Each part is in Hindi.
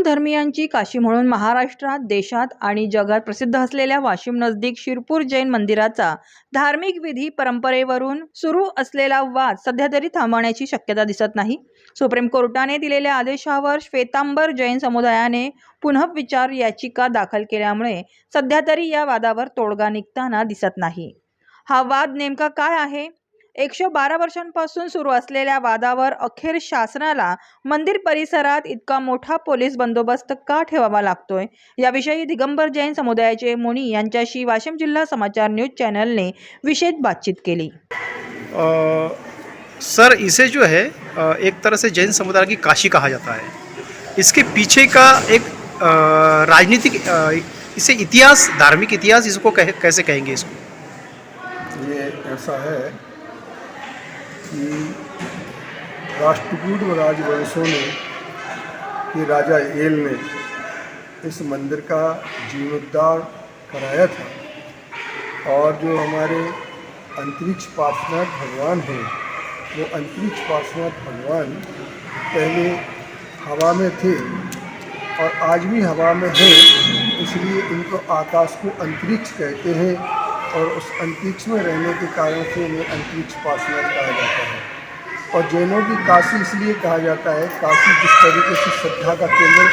जैन धर्मीयांची काशी म्हणून महाराष्ट्रात, देशात आणि जगात प्रसिद्ध असलेल्या वाशिम नजदीक शिरपूर जैन मंदिराचा धार्मिक विधी परंपरेवरून सुरू असलेला वाद सध्या तरी थांबण्याची शक्यता दिसत नाही. सुप्रीम कोर्टाने दिलेल्या आदेशावर श्वेतांबर जैन समुदायाने पुनर्विचार याचिका दाखल केल्यामुळे सध्या तरी या वादावर तोडगा निघताना दिसत नाही. हा वाद नेमका काय आहे? 112 वर्षांपासून सुरू असलेल्या वादावर अखेर शासनाला मंदिर परिसरात इतका मोठा पोलीस बंदोबस्त का ठेवावा लागतोय, याविषयी दिगंबर जैन समुदायाचे मुनी यांच्याशी वाशिम जिल्हा समाचार न्यूज चैनल ने विशेष बातचीत केली. सर, इसे जो है एक तरह से जैन समुदाय की काशी कहा जाता है. इसके पीछे का एक राजनीतिक इसे इतिहास, धार्मिक इतिहास इसको कैसे कहेंगे इसको? ये ऐसा है कि राष्ट्रकूट राजवंशों ने, ये राजा एल ने इस मंदिर का जीर्णोद्धार कराया था और जो हमारे अंतरिक्ष पार्श्वनाथ भगवान हैं, वो अंतरिक्ष पार्श्वनाथ भगवान पहले हवा में थे और आज भी हवा में हैं, इसलिए इनको आकाश को अंतरिक्ष कहते हैं और उस अंतरिक्ष में रहने के कारण से इन्हें अंतरिक्ष पार्श्वनाथ कहा जाता है. और जैनों की काशी इसलिए कहा जाता है, काशी जिस तरीके से श्रद्धा का केंद्र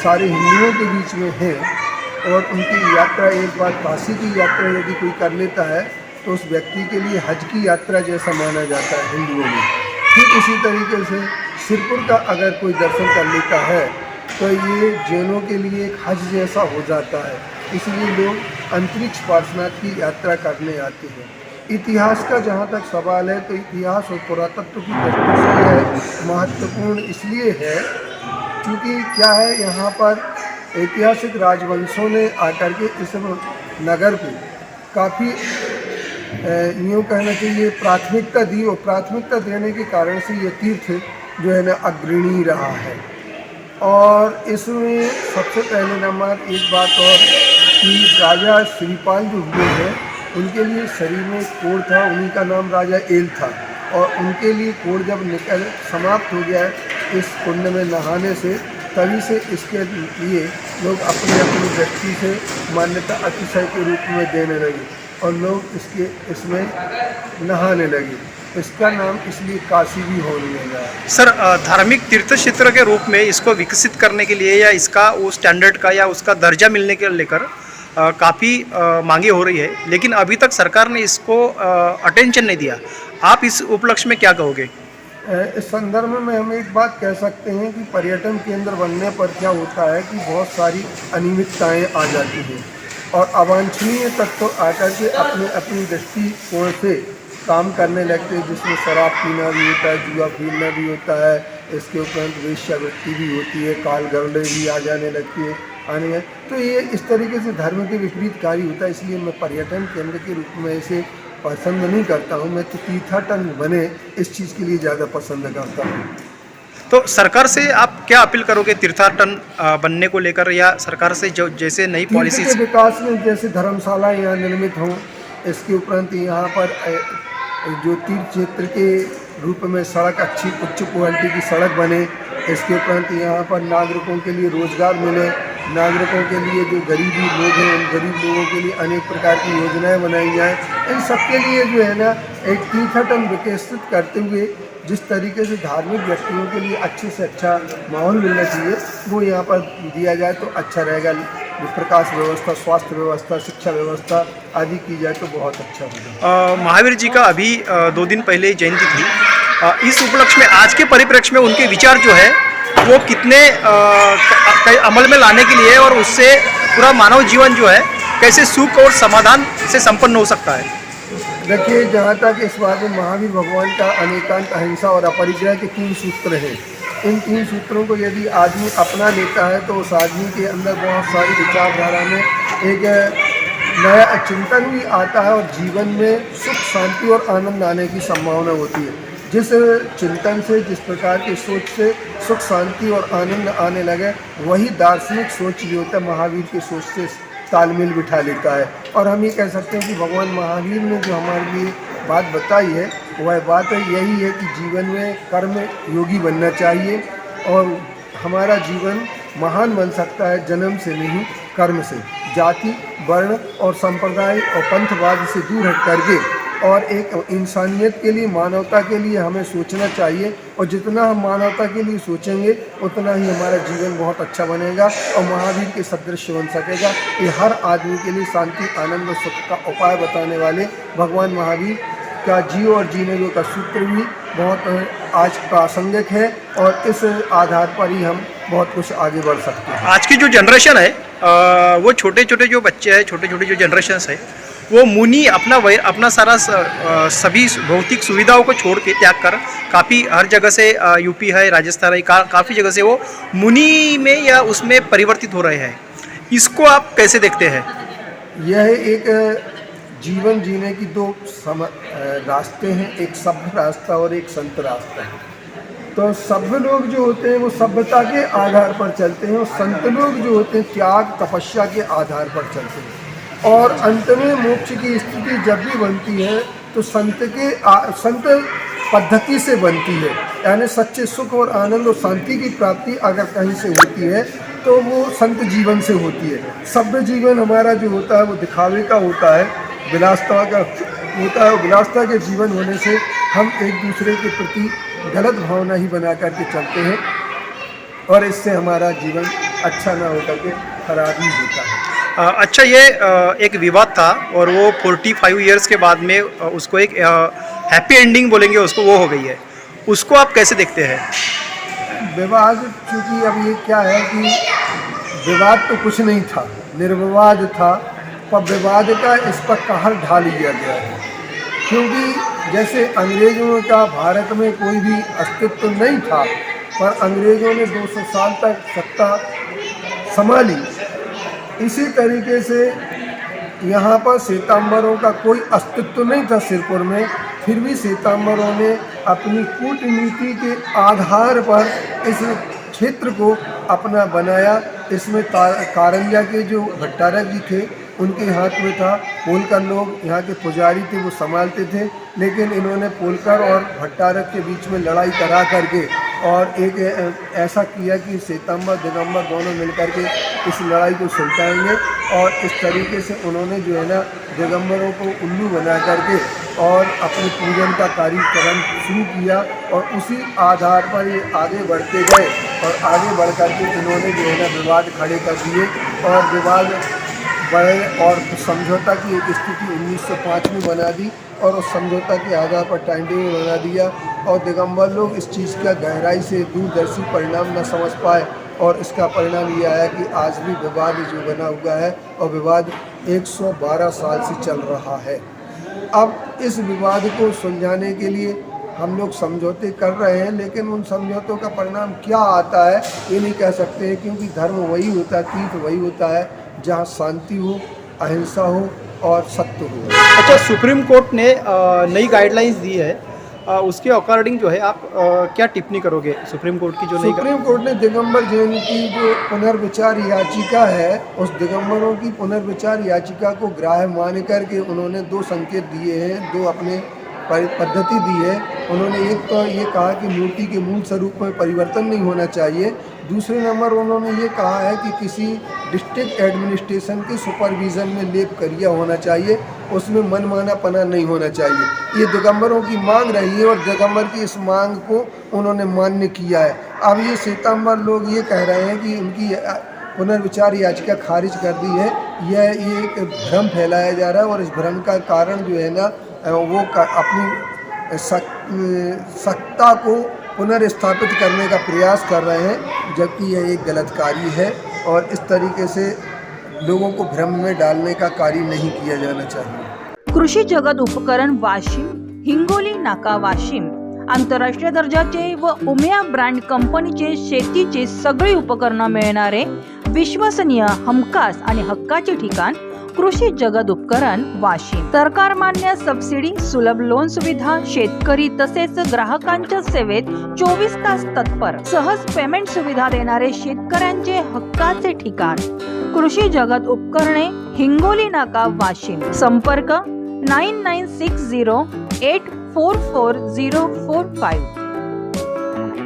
सारे हिंदुओं के बीच में है और उनकी यात्रा, एक बार काशी की यात्रा यदि कोई कर लेता है तो उस व्यक्ति के लिए हज की यात्रा जैसा माना जाता है हिंदुओं में. ठीक इसी तरीके से शिरपुर का अगर कोई दर्शन कर लेता है तो ये जैनों के लिए एक हज जैसा हो जाता है, इसलिए लोग अंतरिक्ष पार्श्वनाथ की यात्रा करने आते हैं. इतिहास का जहाँ तक सवाल है तो इतिहास और पुरातत्व की दृष्टि से यह महत्वपूर्ण इसलिए है क्योंकि क्या है, यहाँ पर ऐतिहासिक राजवंशों ने आकर के इस नगर को काफ़ी यूँ कहना चाहिए प्राथमिकता दी और प्राथमिकता देने के कारण से ये तीर्थ जो है ना अग्रणी रहा है. और इसमें सबसे पहले नंबर एक बात और कि राजा श्रीपाल जो हुए हैं उनके लिए शरीर में कोढ़ था, उन्हीं का नाम राजा एल था और उनके लिए कोढ़ जब निकल समाप्त हो गया इस कुंड में नहाने से, तभी से इसके लिए लोग अपनी अपनी दृष्टि से मान्यता अतिशय के रूप में देने लगे और लोग इसमें नहाने लगे. इसका नाम इसलिए काशी भी होने लगा. सर, धार्मिक तीर्थ क्षेत्र के रूप में इसको विकसित करने के लिए या इसका वो स्टैंडर्ड का या उसका दर्जा मिलने के लेकर काफ़ी मांगे हो रही है, लेकिन अभी तक सरकार ने इसको अटेंशन नहीं दिया. आप इस उपलक्ष्य में क्या कहोगे? इस संदर्भ में हम एक बात कह सकते हैं कि पर्यटन केंद्र बनने पर क्या होता है कि बहुत सारी अनियमितताएं आ जाती हैं और अवांछनीय तत्व आकर के अपने अपनी दृष्टिकोण से काम करने लगते हैं, जिसमें शराब पीना भी होता है, जुआ खेलना भी होता है, इसके उपरांत वेश्यावृत्ति भी होती है, काल गरले भी आ जाने लगती है आने में. तो ये इस तरीके से धर्म के विपरीत कार्य होता है, इसलिए मैं पर्यटन केंद्र के रूप में इसे पसंद नहीं करता हूँ. मैं तो तीर्थाटन बने इस चीज़ के लिए ज़्यादा पसंद करता हूँ. तो सरकार से आप क्या अपील करोगे तीर्थाटन बनने को लेकर, या सरकार से जो जैसे नई पॉलिसी के विकास में जैसे धर्मशाला यहाँ निर्मित हों, इसके उपरांत यहाँ पर जो तीर्थ क्षेत्र के रूप में सड़क अच्छी उच्च क्वालिटी की सड़क बने, इसके उपरांत यहाँ पर नागरिकों के लिए रोजगार मिले, नागरिकों के लिए जो गरीबी लोग हैं उन गरीब लोगों के लिए अनेक प्रकार की योजनाएं बनाई जाएं. इन सबके लिए जो है ना एक तीर्थाटन विकसित करते हुए जिस तरीके से धार्मिक व्यक्तियों के लिए अच्छे से अच्छा माहौल मिलना चाहिए वो यहाँ पर दिया जाए तो अच्छा रहेगा. प्रकाश व्यवस्था, स्वास्थ्य व्यवस्था, शिक्षा व्यवस्था आदि की जाए तो बहुत अच्छा होगा. महावीर जी का अभी 2 दिन पहले ही जयंती थी. इस उपलक्ष्य में आज के परिप्रेक्ष्य में उनके विचार जो है वो कितने अमल में लाने के लिए और उससे पूरा मानव जीवन जो है कैसे सुख और समाधान से संपन्न हो सकता है? देखिए, जहाँ तक इस बात में महावीर भगवान का अनेकांत, अहिंसा और अपरिग्रह के 3 सूत्र हैं. इन 3 सूत्रों को यदि आदमी अपना लेता है तो उस आदमी के अंदर बहुत सारी विचारधारा में एक नया चिंतन भी आता है और जीवन में सुख, शांति और आनंद आने की संभावना होती है. जिस चिंतन से, जिस प्रकार की सोच से सुख, शांति और आनंद आने लगे, वही दार्शनिक सोच जो होता है महावीर की सोच से तालमेल बिठा लेता है. और हम ये कह सकते हैं कि भगवान महावीर ने जो हमारे लिए बात बताई है वह बात यही है कि जीवन में कर्म योगी बनना चाहिए और हमारा जीवन महान बन सकता है जन्म से नहीं, कर्म से। जाति, वर्ण और संप्रदाय और पंथवाद से दूर हट करके और एक इंसानियत के लिए, मानवता के लिए हमें सोचना चाहिए। और जितना हम मानवता के लिए सोचेंगे उतना ही हमारा जीवन बहुत अच्छा बनेगा और महावीर के सदृश बन सकेगा। ये हर आदमी के लिए शांति, आनंद और सुख का उपाय बताने वाले भगवान महावीर का जियो और जीने का सूत्र भी बहुत आज प्रासंगिक है और इस आधार पर ही हम बहुत कुछ आगे बढ़ सकते हैं। आज की जो जनरेशन है वो छोटे छोटे जो बच्चे हैं, छोटे छोटे जो जनरेशन्स है, वो मुनि अपना सारा सभी भौतिक सुविधाओं को छोड़ के त्याग कर काफ़ी हर जगह से यूपी है, राजस्थान है, काफ़ी जगह से वो मुनि में या उसमें परिवर्तित हो रहे हैं। इसको आप कैसे देखते हैं? यह एक जीवन जीने की दो रास्ते हैं, एक सभ्य रास्ता और एक संत रास्ता है। तो सभ्य लोग जो होते हैं वो सभ्यता के आधार पर चलते हैं और संत लोग जो होते हैं त्याग, तपस्या के आधार पर चलते हैं। और अंत में मोक्ष की स्थिति जब भी बनती है तो संत पद्धति से बनती है, यानी सच्चे सुख और आनंद और शांति की प्राप्ति अगर कहीं से होती है तो वो संत जीवन से होती है। सभ्य जीवन हमारा जो होता है वो दिखावे का होता है, विलासता का होता है। विलासता के जीवन होने से हम एक दूसरे के प्रति गलत भावना ही बना करके चलते हैं और इससे हमारा जीवन अच्छा ना होकर के खराब ही होता है। अच्छा, ये एक विवाद था और वो 45 इयर्स के बाद में उसको एक हैप्पी एंडिंग बोलेंगे उसको, वो हो गई है। उसको आप कैसे देखते हैं? विवाद, चूँकि अब ये क्या है कि विवाद तो कुछ नहीं था, निर्विवाद था, पर विवाद का इस पर कहर ढाल लिया गया है। क्योंकि जैसे अंग्रेज़ों का भारत में कोई भी अस्तित्व नहीं था, पर अंग्रेज़ों ने 200 साल तक सत्ता संभाली, इसी तरीके से यहाँ पर श्वेतांबरों का कोई अस्तित्व नहीं था सिरपुर में, फिर भी श्वेतांबरों ने अपनी कूटनीति के आधार पर इस क्षेत्र को अपना बनाया। इसमें कारंजा के जो भट्टारक जी थे उनके हाथ में था, पोलकर लोग यहाँ के पुजारी थे वो संभालते थे, लेकिन इन्होंने पोलकर और भट्टारक के बीच में लड़ाई करा करके और एक ऐसा किया कि श्वेतांबर दिगंबर दोनों मिलकर के इस लड़ाई को सुलझाएंगे और इस तरीके से उन्होंने जो है ना दिगंबरों को उल्लू बना करके और अपने पूजन का कार्यक्रम शुरू किया और उसी आधार पर ये आगे बढ़ते गए और आगे बढ़ करके इन्होंने जो है ना विवाद खड़े कर दिए और विवाद बढ़े और समझौता की एक स्थिति 1905 में बना दी और उस समझौता के आधार पर टाइम टेबल बना दिया और दिगंबर लोग इस चीज़ का गहराई से दूरदर्शी परिणाम न समझ पाए और इसका परिणाम ये आया कि आज भी विवाद जो बना हुआ है और विवाद 112 साल से चल रहा है। अब इस विवाद को सुलझाने के लिए हम लोग समझौते कर रहे हैं, लेकिन उन समझौतों का परिणाम क्या आता है ये नहीं कह सकते हैं, क्योंकि धर्म वही होता है, तीर्थ वही होता है जहाँ शांति हो, अहिंसा हो और सत्य हो। अच्छा, सुप्रीम कोर्ट ने नई गाइडलाइंस दी है, उसके अकॉर्डिंग जो है आप क्या टिप्पणी करोगे? सुप्रीम कोर्ट की जो नई सुप्रीम कोर्ट ने दिगंबर जैन की जो पुनर्विचार याचिका है, उस दिगंबरों की पुनर्विचार याचिका को ग्राह्य मान करके उन्होंने 2 संकेत दिए हैं, 2 अपने पद्धति दी है। उन्होंने एक तो ये कहा कि मूर्ति के मूल स्वरूप में परिवर्तन नहीं होना चाहिए, दूसरे नंबर उन्होंने ये कहा है कि किसी डिस्ट्रिक्ट एडमिनिस्ट्रेशन के सुपरविज़न में लेप करिया होना चाहिए, उसमें मनमानापना नहीं होना चाहिए। ये दिगंबरों की मांग रही है और दिगंबर की इस मांग को उन्होंने मान्य किया है। अब ये श्वेतांबर लोग ये कह रहे हैं कि उनकी पुनर्विचार याचिका खारिज कर दी है। ये एक भ्रम फैलाया जा रहा है और इस भ्रम का कारण जो है ना वो अपनी सत्ता को पुनर्स्थापित करने का प्रयास कर रहे हैं, जबकि यह एक गलत कार्य है और इस तरीके से लोगों को भ्रम में डालने का कार्य नहीं किया जाना चाहिए। कृषी जगत उपकरण वाशिम, हिंगोली नाका वाशिम आंतरराष्ट्रीय दर्जाचे व उमिया ब्रँड कंपनीचे शेतीचे सगळे उपकरणं मिळणारे विश्वसनीय, हमखास आणि हक्काचे ठिकाण कृषी जगत उपकरण वाशिम। सरकार मान्य सबसिडी, सुलभ लोन सुविधा, शेतकरी तसेच ग्राहकांच्या सेवेत 24 तास तत्पर, सहज पेमेंट सुविधा देणारे शेतकऱ्यांचे हक्काचे ठिकाण कृषी जगत उपकरणे, हिंगोली नाका वाशिम। संपर्क 9960844045।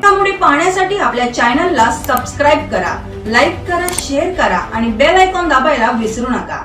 त्यामुळे पाहण्यासाठी आपल्या चॅनलला सबस्क्राईब करा, लाईक करा, शेअर करा आणि बेल आयकॉन दाबायला विसरू नका.